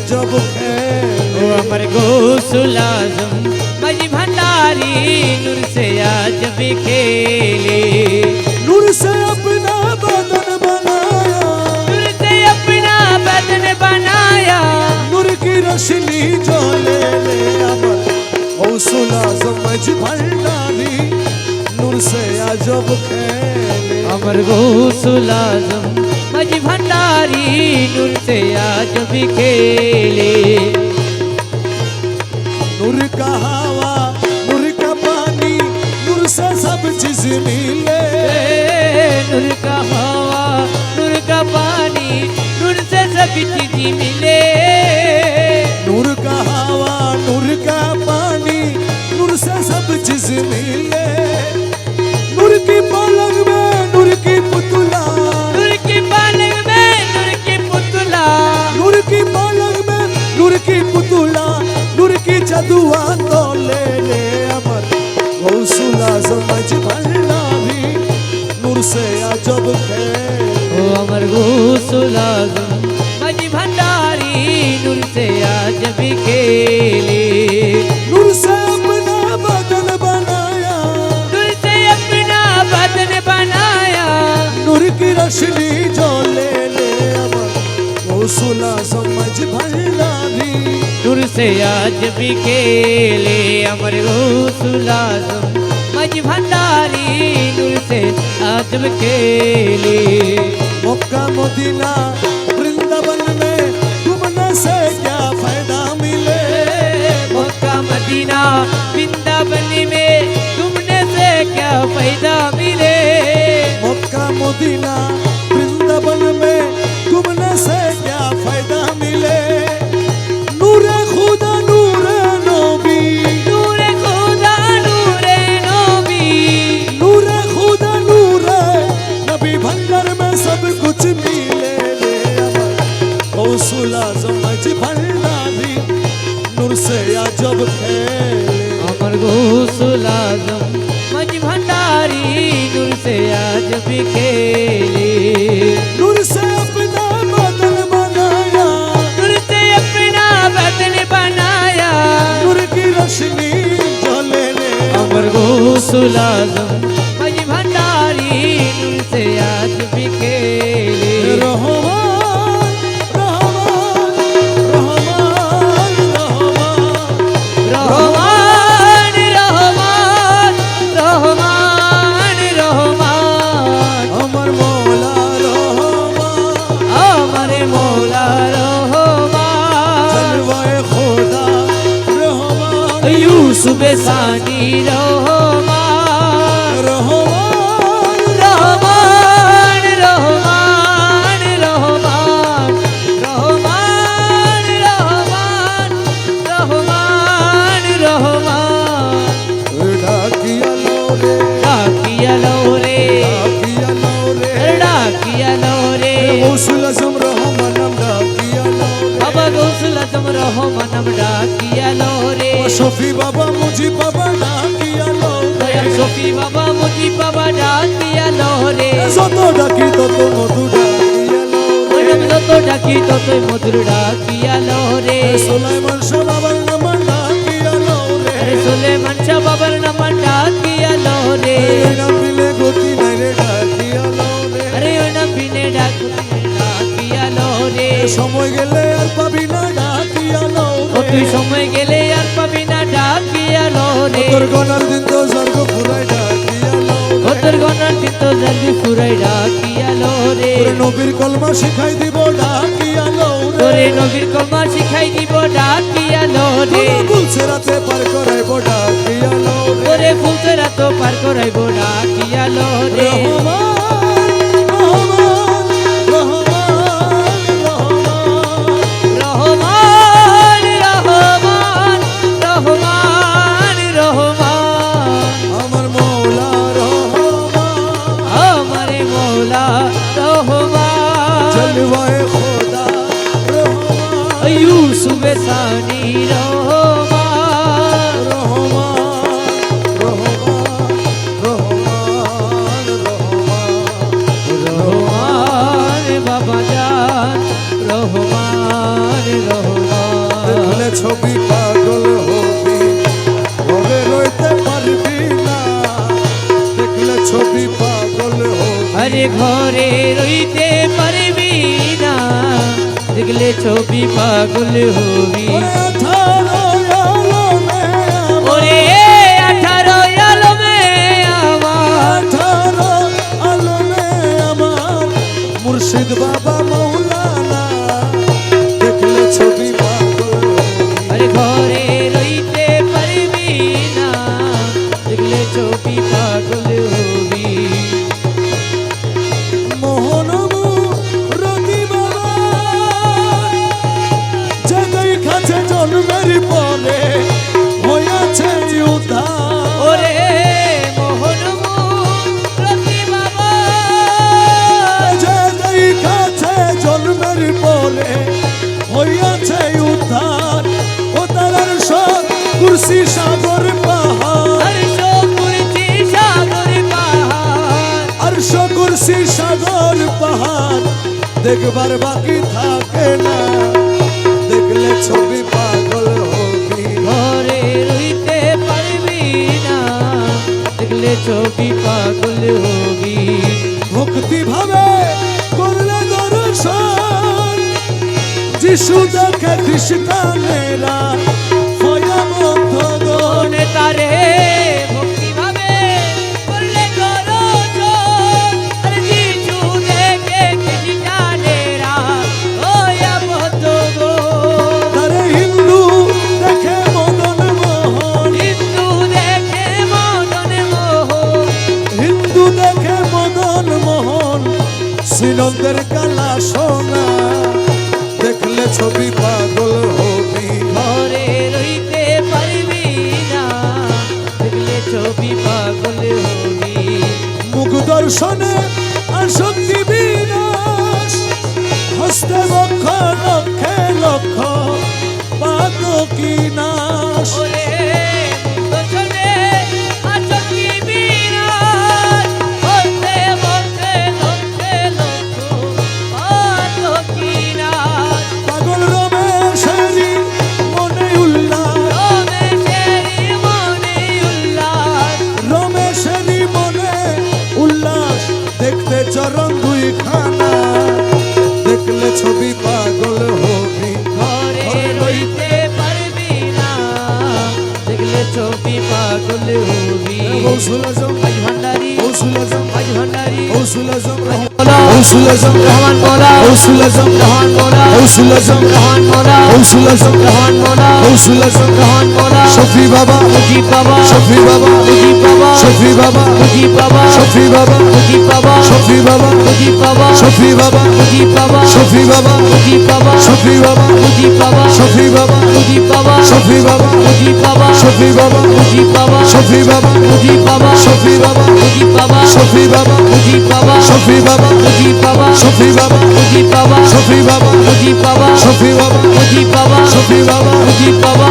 जब खेले। ओ अमर गौसुल आजम मजी भंडारी नूर से आज भी खेले। नूर से अपना बदन बनाया, नूर से अपना बदन बनाया, नूर की रोशनी जो ले ले। अमर गौसुल आजम मजी भंडारी नूर से जब खेले। अमर गौसुल आजम मजी भंडारी नूर से आज भी खेले। नूर का हवा, नूर का पानी, नूर से सब चीज मिले। नूर का हवा, नूर का पानी, नूर से सब चीज मिले। नूर का हवा, नूर का पानी, नूर से सब चीज मिले। नूर की पलंग में नूर की पुतला, नूर की पलंग में नूर की पुतला, नूर की पलंग में नूर की पुतला, नूर की जदुआ तो ले ले। अमर गौसुल आजम मजी भंडारी नूर से जब खेले। ओ अमर गौसुल आजम मजी भंडारी नूर से आज भी खेले। नूर से अपना बदन बनाया, नूर से अपना बदन बनाया, नूर की रोशनी जो ले ले। अमर गौसुल आजम मजी भंडारी नूर से आज भी खेले। अमर गौसुल आजम मजी भंडारी नूर से आज भी खेले। मक्का मदीना वृंदावन में घूमने से क्या फायदा मिले। मक्का मदीना वृंदावन में घूमने से क्या फायदा मिले। मक्का मदीना वृंदावन में घूमने से क्या फायदा मिले। नूरे खुदा नूरे नबी, नूरे खुदा नूरे नबी, नूरे खुदा नूरे नबी भंडार में सब कुछ मिले ले। अमर गौसुल आजम मजी भंडारी नूर से जब खेले। अमर गौसुल आजम मजी भंडारी नूर से आज भी खेले। नूर से अपना बदन बनाया, नूर से अपना बदन बनाया, नूर की रोशनी जो ले ले। अमर गौसुल आजम मजी भंडारी नूर से आज भी खेले। रहमान रहमान रहमान रहमान रहमान रहमान रहमान रहमान, अमर मौला रहमान, अमर मौला रहमान, जलवाए खुदा रहमान, यूसुफ सानी रहमान, रहमान रहमान रहमान रहमान रहमान रहमान रहमान रहमान। डाकिया लो रे, डाकिया लो रे, डाकिया लो रे, डाकिया लो रे, गौसुल आजम रहमानम डाकिया लो रे। बाबा गौसुल आजम रहमानम डाकिया लो रे। शफी बाबा मुझी बाबा डाकिया लो দয়াল সফি বাবা মুজি বাবা ডাকিয়া লো রে। যত ডাকি তত মধু ডাকিয়া লো রে। ওরম যত ডাকি ততই মধুর ডাকিয়া লো রে। সুলাইমান শাহ বাবার নাম ডাকিয়া লো রে। আরে সুলেমান শাহ বাবার নাম ডাকিয়া লো রে। এই নাম দিলে গতি নাই রে ডাকিয়া লো রে। আরে ওই নাম বিনে ডাকিয়া লো রে। সময় গেলে আর পাবি না ডাকিয়া লো ও রে। তুই সময় গেলে আর পাবি না ডাকিয়া লো রে। তোর গনার দিন তো স্বর্গ ফুরাই ডাকিয়া লো রে। ও তোর গনার চিত্ত জাগি ফুরাই ডাকিয়া লো রে। তোর নবীর কলমা শিখাই দিব ডাকিয়া লো রে। তোরে নবীর কলমা শিখাই দিব ডাকিয়া লো রে। বলছে রাতে পার করাইব ডাকিয়া লো রে। ওরে ফুলতে রাত পার করাইব ডাকিয়া লো রে। রহমান রহমান রহমান রহমান রহমান রহমান রহমান রহমান, আমার মৌলা রহমান, আমার মৌলা রহমান, জলওয়ায়ে খোদা রহমান, यूसुफ सानी रहमान, রহমান রহমান রহমান রহমান रहमान बाबा जान रहमान रहमान। ছবি পাগল হবি ঘরে রইতে পারবি না দেখলে ছবি পাগল হবি আরে ঘরে রইতে পারবি না দেখলে ছবি পাগল হবি ওরে 18 আলমে আমার 18 আলমে 18 আমার আলমে আমার মুর্শিদ বাবা মৌলানা দেখলে ছবি পাগল হবি আরে ঘরে রইতে পারবি না দেখলে ছবি পাগল হবি মোহনমু রতি বাবা যে দেখাছে জন্মের পরে হয়েছে উদ্ধার ওরে মোহন প্রতি বাবা যে দেখাছে জন্মের পরে হয়েছে উদ্ধার ও তার সব কুরসি সাগর পাহাড় হর্ষ কুরসি সাগর পাহাড় আরশ কুরসি সাগর পাহাড় দেখবার বাকি থাকে না দেখলে ছবি পাগল হবি ঘরে রইতে পারবি না দেখলে ছবি পাগল হবি ভক্তি ভাবে করলে দর্শন যিশু দেখে খ্রিস্টানেরা ভয়াবহ গণ মনে তারে ভক্তি ভাবে করলে করো আর যিশু দেখে খ্রিস্টানেরা ওয়া বদ্ধ গো তারে হিন্দু দেখে মদন মোহন হিন্দু দেখে মদন মোহন হিন্দু দেখে মদন মোহন শ্রীনন্দের কালা সোনা দেখলে ছবি পাগল হবি ঘরে রইতে পারবি না দেখলে ছবি পাগল হবি মুখ দর্শনে আসক্তি বিনাশ হস্তে বক্ষ লক্ষে লক্ষ পাতকি নাশ ওরে দর্শনে আসক্তি বিনাশ হতে বসে লক্ষে লক্ষ আতকিনাশ পাগল রমেশেরি মনে উল্লাস রমেশেরি মনে উল্লাস রমেশেরি মনে উল্লাস দেখতে চরণ দুই খানা দেখলে ছবি পাগল হবি ঘরে রইতে পারবি না দেখলে ছবি পাগল হবি গৌসুল আজম আজ ভান্ডারি গৌসুল আজম আজ ভান্ডারি গৌসুল আজম মোলা গৌসুল আজম রহমান মোলা গৌসুল আজম রহমান মোলা গৌসুল আজম রহমান মোলা গৌসুল আজম রহমান মোলা গৌসুল আজম রহমান মোলা শফি বাবা মুজিব বাবা শফি বাবা মুজিব বাবা শফি বাবা মুজিব বাবা শফি বাবা মুজিব বাবা শফি বাবা মুজিব বাবা শফি বাবা মুজিব বাবা শফি বাবা মুজিব বাবা শফি বাবা মুজিব বাবা শফি বাবা মুজিব বাবা শফি বাবা মুজিব বাবা শফি বাবা মুজিব বাবা শফি বাবা মুজিব বাবা শফি বাবা মুজিব বাবা শফি বাবা মুজিব বাবা শফি বাবা মুজিব বাবা শফি বাবা মুজিব বাবা শফি বাবা মুজিব বাবা শফি বাবা মুজিব বাবা শফি বাবা মুজিব বাবা